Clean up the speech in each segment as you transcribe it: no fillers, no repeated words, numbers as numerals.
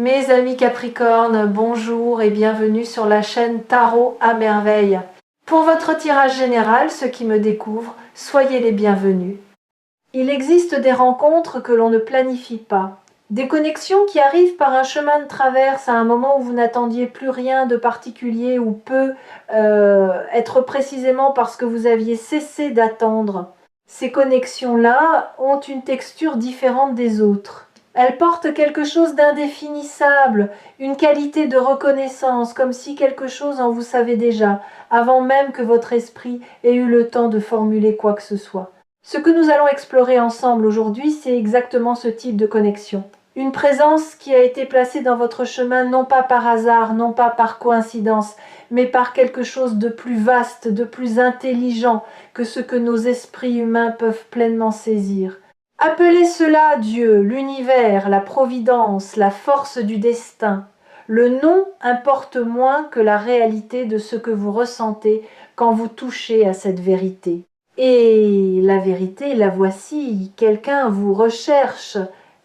Mes amis Capricorne, bonjour et bienvenue sur la chaîne Tarot à merveille. Pour votre tirage général, ceux qui me découvrent, soyez les bienvenus. Il existe des rencontres que l'on ne planifie pas, des connexions qui arrivent par un chemin de traverse à un moment où vous n'attendiez plus rien de particulier ou peu être précisément parce que vous aviez cessé d'attendre. Ces connexions-là ont une texture différente des autres. Elles portent quelque chose d'indéfinissable, une qualité de reconnaissance, comme si quelque chose en vous savez déjà, avant même que votre esprit ait eu le temps de formuler quoi que ce soit. Ce que nous allons explorer ensemble aujourd'hui, c'est exactement ce type de connexion. Une présence qui a été placée dans votre chemin non pas par hasard, non pas par coïncidence, mais par quelque chose de plus vaste, de plus intelligent que ce que nos esprits humains peuvent pleinement saisir. Appelez cela Dieu, l'univers, la providence, la force du destin. Le nom importe moins que la réalité de ce que vous ressentez quand vous touchez à cette vérité. Et la vérité, la voici, quelqu'un vous recherche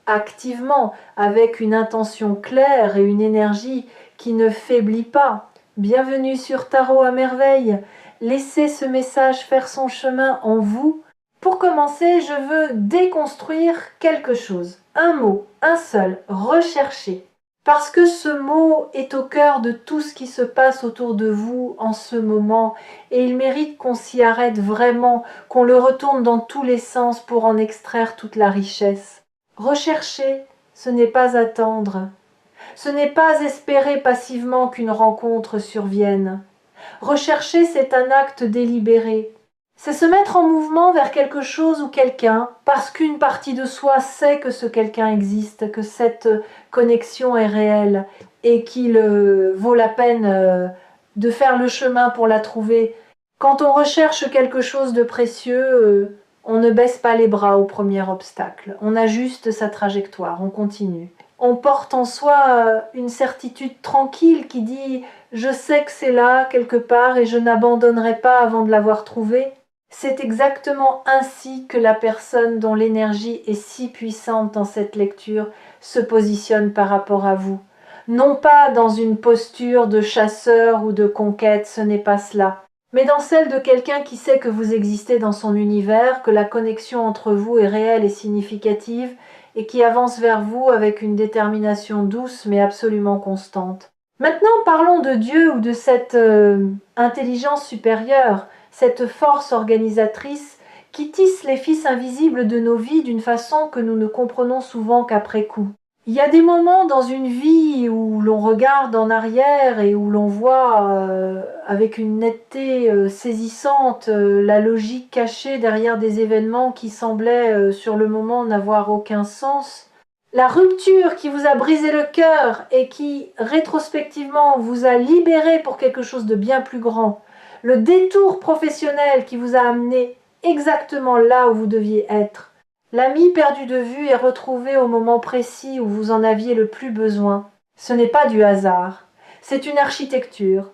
activement avec une intention claire et une énergie qui ne faiblit pas. Bienvenue sur Tarot à merveille. Laissez ce message faire son chemin en vous. Pour commencer, je veux déconstruire quelque chose. Un mot, un seul, rechercher. Parce que ce mot est au cœur de tout ce qui se passe autour de vous en ce moment et il mérite qu'on s'y arrête vraiment, qu'on le retourne dans tous les sens pour en extraire toute la richesse. Rechercher, ce n'est pas attendre. Ce n'est pas espérer passivement qu'une rencontre survienne. Rechercher, c'est un acte délibéré. C'est se mettre en mouvement vers quelque chose ou quelqu'un, parce qu'une partie de soi sait que ce quelqu'un existe, que cette connexion est réelle, et qu'il vaut la peine de faire le chemin pour la trouver. Quand on recherche quelque chose de précieux, on ne baisse pas les bras au premier obstacle. On ajuste sa trajectoire, on continue. On porte en soi une certitude tranquille qui dit « je sais que c'est là, quelque part, et je n'abandonnerai pas avant de l'avoir trouvé ». C'est exactement ainsi que la personne dont l'énergie est si puissante dans cette lecture se positionne par rapport à vous. Non pas dans une posture de chasseur ou de conquête, ce n'est pas cela, mais dans celle de quelqu'un qui sait que vous existez dans son univers, que la connexion entre vous est réelle et significative, et qui avance vers vous avec une détermination douce mais absolument constante. Maintenant, parlons de Dieu ou de cette intelligence supérieure, cette force organisatrice qui tisse les fils invisibles de nos vies d'une façon que nous ne comprenons souvent qu'après coup. Il y a des moments dans une vie où l'on regarde en arrière et où l'on voit avec une netteté saisissante la logique cachée derrière des événements qui semblaient sur le moment n'avoir aucun sens. La rupture qui vous a brisé le cœur et qui rétrospectivement vous a libéré pour quelque chose de bien plus grand. Le détour professionnel qui vous a amené exactement là où vous deviez être. L'ami perdu de vue est retrouvé au moment précis où vous en aviez le plus besoin. Ce n'est pas du hasard, c'est une architecture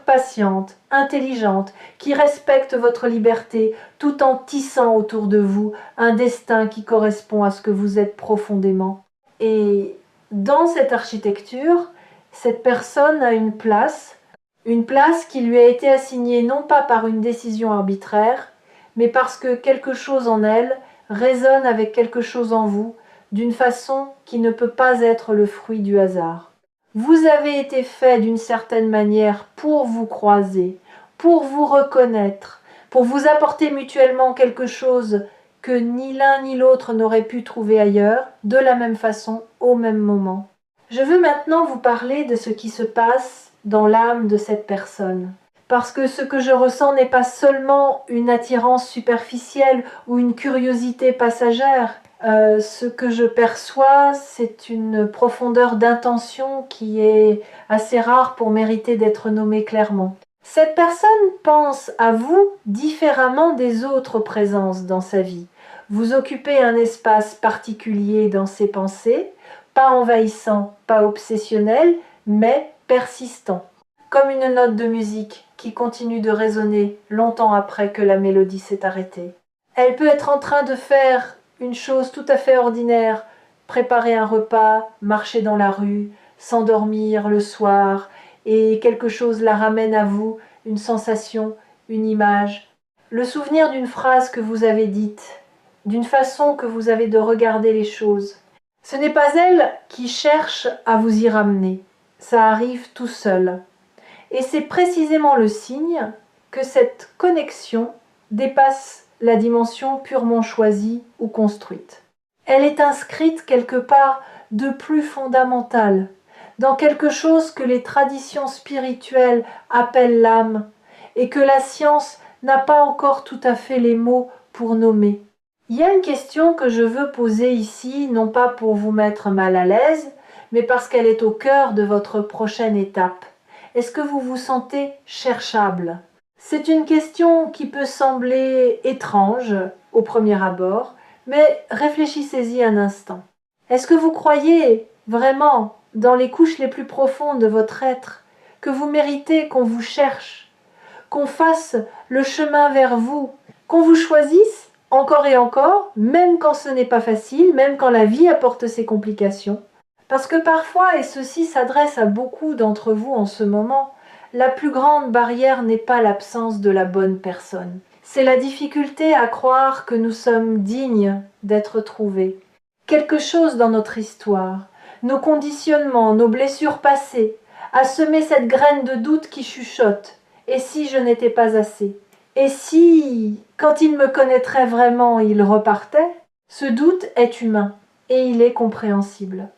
patiente, intelligente, qui respecte votre liberté tout en tissant autour de vous un destin qui correspond à ce que vous êtes profondément. Et dans cette architecture, cette personne a une place qui lui a été assignée non pas par une décision arbitraire, mais parce que quelque chose en elle résonne avec quelque chose en vous, d'une façon qui ne peut pas être le fruit du hasard. Vous avez été fait d'une certaine manière pour vous croiser, pour vous reconnaître, pour vous apporter mutuellement quelque chose que ni l'un ni l'autre n'aurait pu trouver ailleurs, de la même façon, au même moment. Je veux maintenant vous parler de ce qui se passe dans l'âme de cette personne. Parce que ce que je ressens n'est pas seulement une attirance superficielle ou une curiosité passagère. Ce que je perçois, c'est une profondeur d'intention qui est assez rare pour mériter d'être nommée clairement. Cette personne pense à vous différemment des autres présences dans sa vie. Vous occupez un espace particulier dans ses pensées, pas envahissant, pas obsessionnel, mais persistant. Comme une note de musique qui continue de résonner longtemps après que la mélodie s'est arrêtée. Elle peut être en train de faire une chose tout à fait ordinaire, préparer un repas, marcher dans la rue, s'endormir le soir, et quelque chose la ramène à vous, une sensation, une image, le souvenir d'une phrase que vous avez dite, d'une façon que vous avez de regarder les choses. Ce n'est pas elle qui cherche à vous y ramener, ça arrive tout seul. Et c'est précisément le signe que cette connexion dépasse la dimension purement choisie ou construite. Elle est inscrite quelque part de plus fondamental, dans quelque chose que les traditions spirituelles appellent l'âme, et que la science n'a pas encore tout à fait les mots pour nommer. Il y a une question que je veux poser ici, non pas pour vous mettre mal à l'aise, mais parce qu'elle est au cœur de votre prochaine étape. Est-ce que vous vous sentez cherchable? C'est une question qui peut sembler étrange au premier abord, mais réfléchissez-y un instant. Est-ce que vous croyez vraiment, dans les couches les plus profondes de votre être, que vous méritez qu'on vous cherche, qu'on fasse le chemin vers vous, qu'on vous choisisse encore et encore, même quand ce n'est pas facile, même quand la vie apporte ses complications? Parce que parfois, et ceci s'adresse à beaucoup d'entre vous en ce moment, la plus grande barrière n'est pas l'absence de la bonne personne. C'est la difficulté à croire que nous sommes dignes d'être trouvés. Quelque chose dans notre histoire, nos conditionnements, nos blessures passées, a semé cette graine de doute qui chuchote. Et si je n'étais pas assez? Et si, quand il me connaîtrait vraiment, il repartait? Ce doute est humain et il est compréhensible.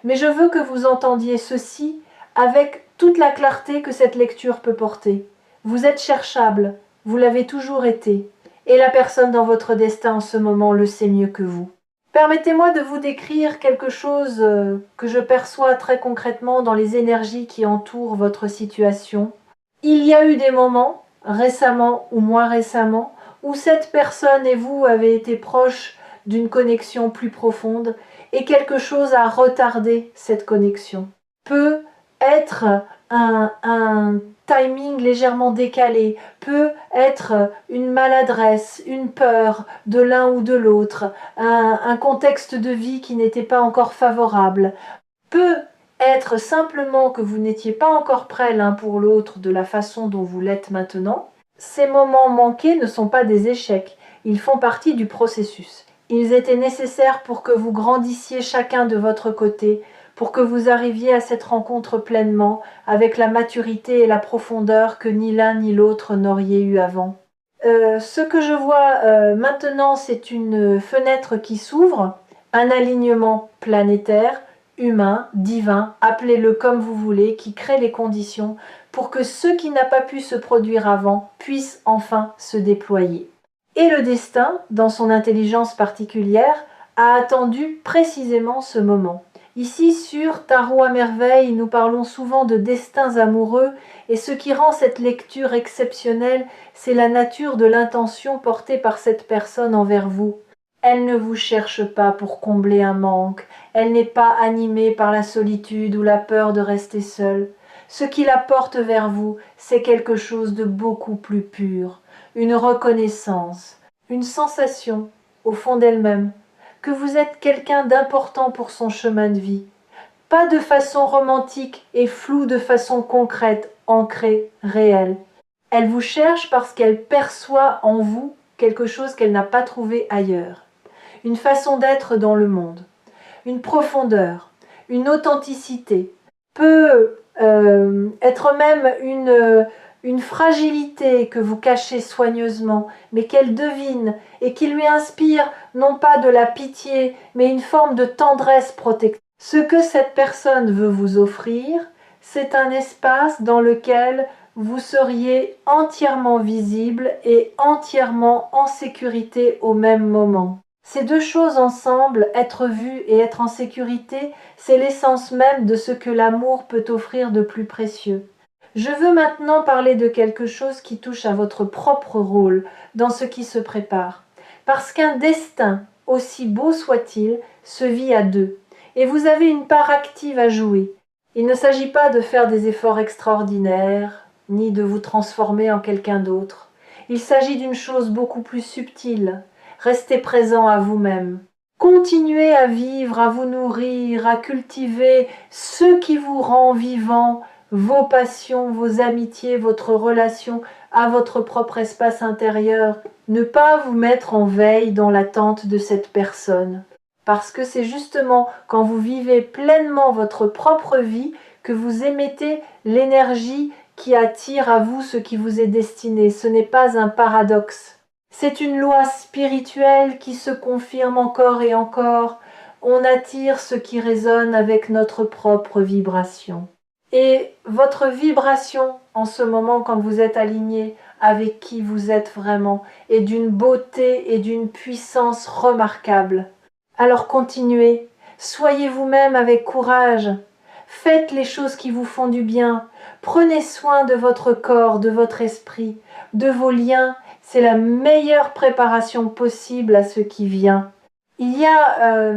Mais je veux que vous entendiez ceci avec toute la clarté que cette lecture peut porter. Vous êtes cherchable, vous l'avez toujours été, et la personne dans votre destin en ce moment le sait mieux que vous. Permettez-moi de vous décrire quelque chose que je perçois très concrètement dans les énergies qui entourent votre situation. Il y a eu des moments, récemment ou moins récemment, où cette personne et vous avez été proches d'une connexion plus profonde et quelque chose a retardé cette connexion. Peut être un timing légèrement décalé, peut être une maladresse, une peur de l'un ou de l'autre, un contexte de vie qui n'était pas encore favorable, peut être simplement que vous n'étiez pas encore prêts l'un pour l'autre de la façon dont vous l'êtes maintenant. Ces moments manqués ne sont pas des échecs, ils font partie du processus. Ils étaient nécessaires pour que vous grandissiez chacun de votre côté, pour que vous arriviez à cette rencontre pleinement, avec la maturité et la profondeur que ni l'un ni l'autre n'auriez eu avant. Ce que je vois maintenant, c'est une fenêtre qui s'ouvre, un alignement planétaire, humain, divin, appelez-le comme vous voulez, qui crée les conditions pour que ce qui n'a pas pu se produire avant puisse enfin se déployer. Et le destin, dans son intelligence particulière, a attendu précisément ce moment. Ici, sur Tarot à merveille, nous parlons souvent de destins amoureux, et ce qui rend cette lecture exceptionnelle, c'est la nature de l'intention portée par cette personne envers vous. Elle ne vous cherche pas pour combler un manque, elle n'est pas animée par la solitude ou la peur de rester seule. Ce qui la porte vers vous, c'est quelque chose de beaucoup plus pur, une reconnaissance, une sensation, au fond d'elle-même, que vous êtes quelqu'un d'important pour son chemin de vie. Pas de façon romantique et floue, de façon concrète, ancrée, réelle. Elle vous cherche parce qu'elle perçoit en vous quelque chose qu'elle n'a pas trouvé ailleurs. Une façon d'être dans le monde, une profondeur, une authenticité, peut être même une fragilité que vous cachez soigneusement, mais qu'elle devine et qui lui inspire non pas de la pitié, mais une forme de tendresse protectrice. Ce que cette personne veut vous offrir, c'est un espace dans lequel vous seriez entièrement visible et entièrement en sécurité au même moment. Ces deux choses ensemble, être vu et être en sécurité, c'est l'essence même de ce que l'amour peut offrir de plus précieux. Je veux maintenant parler de quelque chose qui touche à votre propre rôle dans ce qui se prépare. Parce qu'un destin, aussi beau soit-il, se vit à deux. Et vous avez une part active à jouer. Il ne s'agit pas de faire des efforts extraordinaires, ni de vous transformer en quelqu'un d'autre. Il s'agit d'une chose beaucoup plus subtile. Restez présent à vous-même. Continuez à vivre, à vous nourrir, à cultiver ce qui vous rend vivant, vos passions, vos amitiés, votre relation à votre propre espace intérieur. Ne pas vous mettre en veille dans l'attente de cette personne. Parce que c'est justement quand vous vivez pleinement votre propre vie que vous émettez l'énergie qui attire à vous ce qui vous est destiné. Ce n'est pas un paradoxe. C'est une loi spirituelle qui se confirme encore et encore. On attire ce qui résonne avec notre propre vibration. Et votre vibration en ce moment quand vous êtes aligné avec qui vous êtes vraiment est d'une beauté et d'une puissance remarquables. Alors continuez, soyez vous-même avec courage, faites les choses qui vous font du bien, prenez soin de votre corps, de votre esprit, de vos liens, c'est la meilleure préparation possible à ce qui vient. Il y a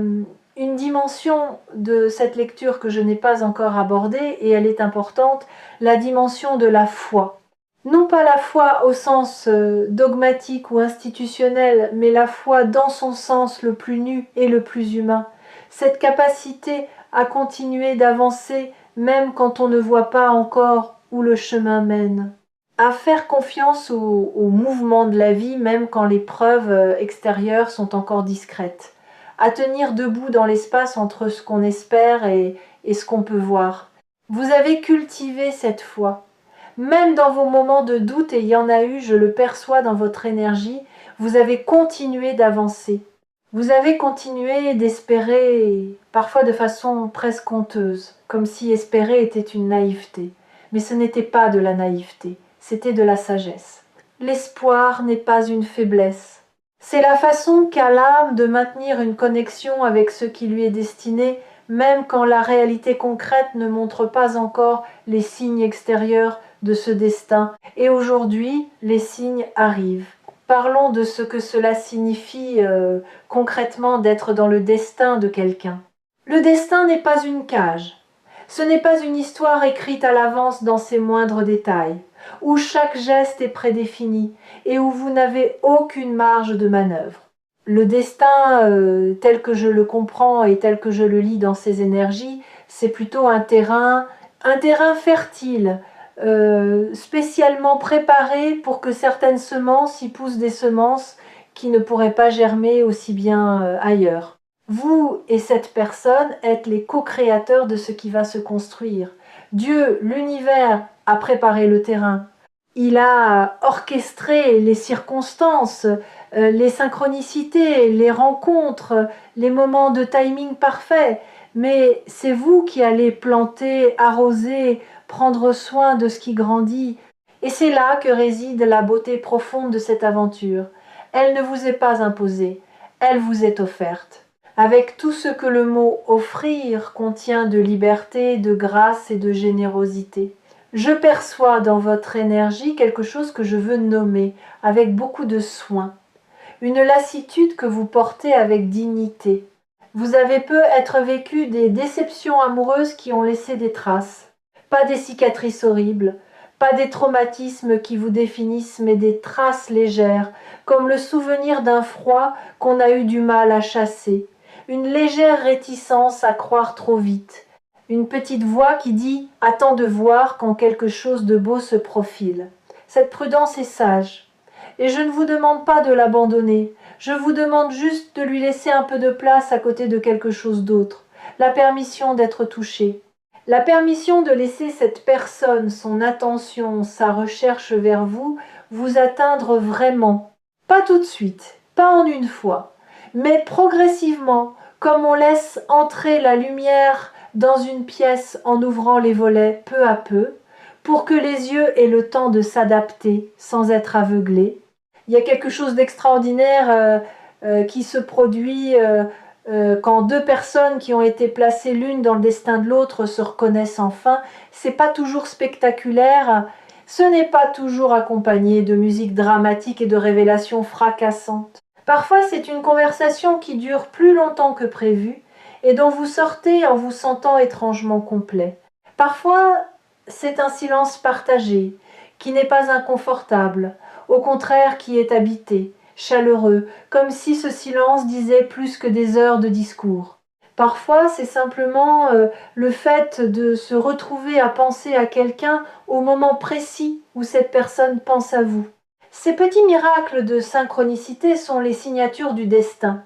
une dimension de cette lecture que je n'ai pas encore abordée et elle est importante, la dimension de la foi. Non pas la foi au sens dogmatique ou institutionnel, mais la foi dans son sens le plus nu et le plus humain. Cette capacité à continuer d'avancer même quand on ne voit pas encore où le chemin mène. À faire confiance au mouvement de la vie même quand les preuves extérieures sont encore discrètes. À tenir debout dans l'espace entre ce qu'on espère et ce qu'on peut voir. Vous avez cultivé cette foi. Même dans vos moments de doute, et il y en a eu, je le perçois dans votre énergie, vous avez continué d'avancer. Vous avez continué d'espérer, parfois de façon presque honteuse, comme si espérer était une naïveté. Mais ce n'était pas de la naïveté, c'était de la sagesse. L'espoir n'est pas une faiblesse. C'est la façon qu'a l'âme de maintenir une connexion avec ce qui lui est destiné, même quand la réalité concrète ne montre pas encore les signes extérieurs de ce destin. Et aujourd'hui, les signes arrivent. Parlons de ce que cela signifie concrètement d'être dans le destin de quelqu'un. Le destin n'est pas une cage. Ce n'est pas une histoire écrite à l'avance dans ses moindres détails, où chaque geste est prédéfini et où vous n'avez aucune marge de manœuvre. Le destin, tel que je le comprends et tel que je le lis dans ces énergies, c'est plutôt un terrain fertile, spécialement préparé pour que certaines semences y poussent des semences qui ne pourraient pas germer aussi bien ailleurs. Vous et cette personne êtes les co-créateurs de ce qui va se construire. Dieu, l'univers, a préparé le terrain. Il a orchestré les circonstances, les synchronicités, les rencontres, les moments de timing parfait. Mais c'est vous qui allez planter, arroser, prendre soin de ce qui grandit. Et c'est là que réside la beauté profonde de cette aventure. Elle ne vous est pas imposée, elle vous est offerte. Avec tout ce que le mot offrir contient de liberté, de grâce et de générosité. Je perçois dans votre énergie quelque chose que je veux nommer avec beaucoup de soin. Une lassitude que vous portez avec dignité. Vous avez peut-être vécu des déceptions amoureuses qui ont laissé des traces. Pas des cicatrices horribles, pas des traumatismes qui vous définissent, mais des traces légères, comme le souvenir d'un froid qu'on a eu du mal à chasser. Une légère réticence à croire trop vite. Une petite voix qui dit « Attends de voir quand quelque chose de beau se profile ». Cette prudence est sage. Et je ne vous demande pas de l'abandonner. Je vous demande juste de lui laisser un peu de place à côté de quelque chose d'autre. La permission d'être touché. La permission de laisser cette personne, son attention, sa recherche vers vous, vous atteindre vraiment. Pas tout de suite, pas en une fois, mais progressivement, comme on laisse entrer la lumière dans une pièce en ouvrant les volets peu à peu, pour que les yeux aient le temps de s'adapter sans être aveuglés. Il y a quelque chose d'extraordinaire qui se produit quand deux personnes qui ont été placées l'une dans le destin de l'autre se reconnaissent enfin. C'est pas toujours spectaculaire, ce n'est pas toujours accompagné de musique dramatique et de révélations fracassantes. Parfois, c'est une conversation qui dure plus longtemps que prévu et dont vous sortez en vous sentant étrangement complet. Parfois, c'est un silence partagé, qui n'est pas inconfortable, au contraire qui est habité. chaleureux, comme si ce silence disait plus que des heures de discours. Parfois, c'est simplement le fait de se retrouver à penser à quelqu'un au moment précis où cette personne pense à vous. Ces petits miracles de synchronicité sont les signatures du destin,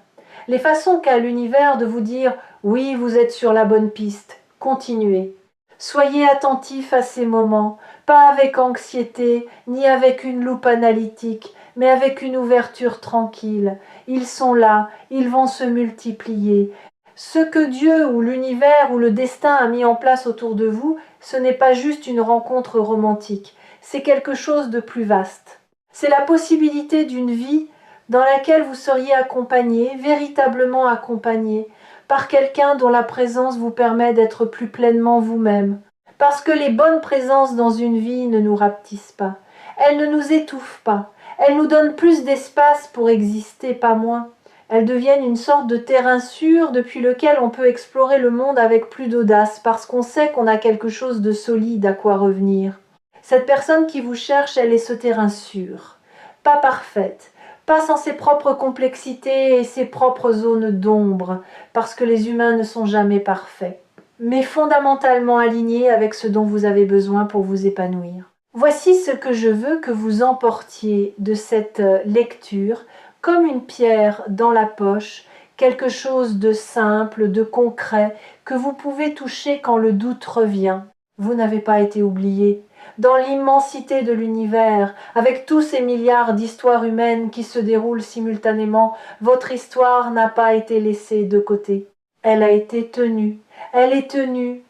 les façons qu'a l'univers de vous dire « oui, vous êtes sur la bonne piste, continuez ». Soyez attentif à ces moments, pas avec anxiété, ni avec une loupe analytique, mais avec une ouverture tranquille. Ils sont là, ils vont se multiplier. Ce que Dieu ou l'univers ou le destin a mis en place autour de vous, ce n'est pas juste une rencontre romantique, c'est quelque chose de plus vaste. C'est la possibilité d'une vie dans laquelle vous seriez accompagné, véritablement accompagné, par quelqu'un dont la présence vous permet d'être plus pleinement vous-même. Parce que les bonnes présences dans une vie ne nous rapetissent pas, elles ne nous étouffent pas, elles nous donnent plus d'espace pour exister, pas moins. Elles deviennent une sorte de terrain sûr depuis lequel on peut explorer le monde avec plus d'audace, parce qu'on sait qu'on a quelque chose de solide à quoi revenir. Cette personne qui vous cherche, elle est ce terrain sûr, pas parfaite, pas sans ses propres complexités et ses propres zones d'ombre, parce que les humains ne sont jamais parfaits, mais fondamentalement alignés avec ce dont vous avez besoin pour vous épanouir. Voici ce que je veux que vous emportiez de cette lecture, comme une pierre dans la poche, quelque chose de simple, de concret, que vous pouvez toucher quand le doute revient. Vous n'avez pas été oublié. Dans l'immensité de l'univers, avec tous ces milliards d'histoires humaines qui se déroulent simultanément, votre histoire n'a pas été laissée de côté. Elle a été tenue. Elle est tenue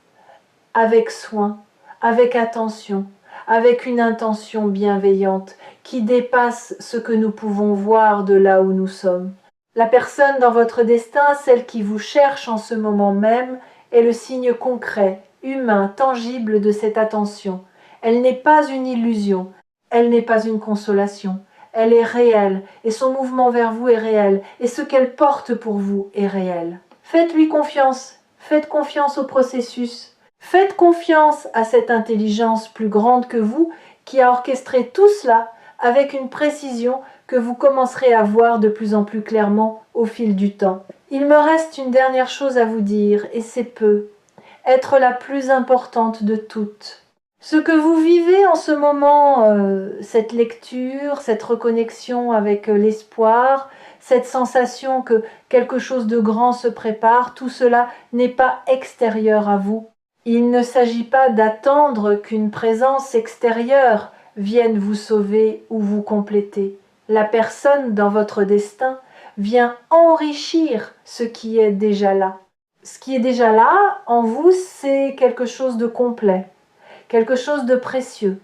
avec soin, avec attention, avec une intention bienveillante qui dépasse ce que nous pouvons voir de là où nous sommes. La personne dans votre destin, celle qui vous cherche en ce moment même, est le signe concret, humain, tangible de cette attention. Elle n'est pas une illusion, elle n'est pas une consolation, elle est réelle, et son mouvement vers vous est réel, et ce qu'elle porte pour vous est réel. Faites-lui confiance, faites confiance au processus, faites confiance à cette intelligence plus grande que vous qui a orchestré tout cela avec une précision que vous commencerez à voir de plus en plus clairement au fil du temps. Il me reste une dernière chose à vous dire, et c'est peu, être la plus importante de toutes. Ce que vous vivez en ce moment, cette lecture, cette reconnexion avec l'espoir, cette sensation que quelque chose de grand se prépare, tout cela n'est pas extérieur à vous. Il ne s'agit pas d'attendre qu'une présence extérieure vienne vous sauver ou vous compléter. La personne dans votre destin vient enrichir ce qui est déjà là. Ce qui est déjà là, en vous, c'est quelque chose de complet, quelque chose de précieux,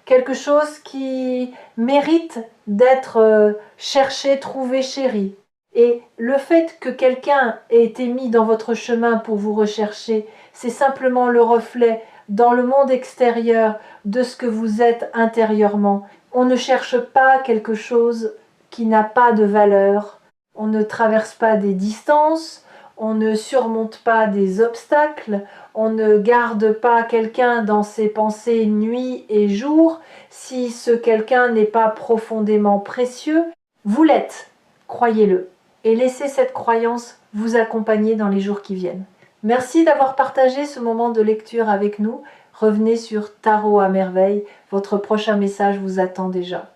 quelque chose qui mérite d'être cherché, trouvé, chéri. Et le fait que quelqu'un ait été mis dans votre chemin pour vous rechercher, c'est simplement le reflet dans le monde extérieur de ce que vous êtes intérieurement. On ne cherche pas quelque chose qui n'a pas de valeur. On ne traverse pas des distances, on ne surmonte pas des obstacles, on ne garde pas quelqu'un dans ses pensées nuit et jour si ce quelqu'un n'est pas profondément précieux. Vous l'êtes, croyez-le, et laissez cette croyance vous accompagner dans les jours qui viennent. Merci d'avoir partagé ce moment de lecture avec nous. Revenez sur Tarot à merveille, votre prochain message vous attend déjà.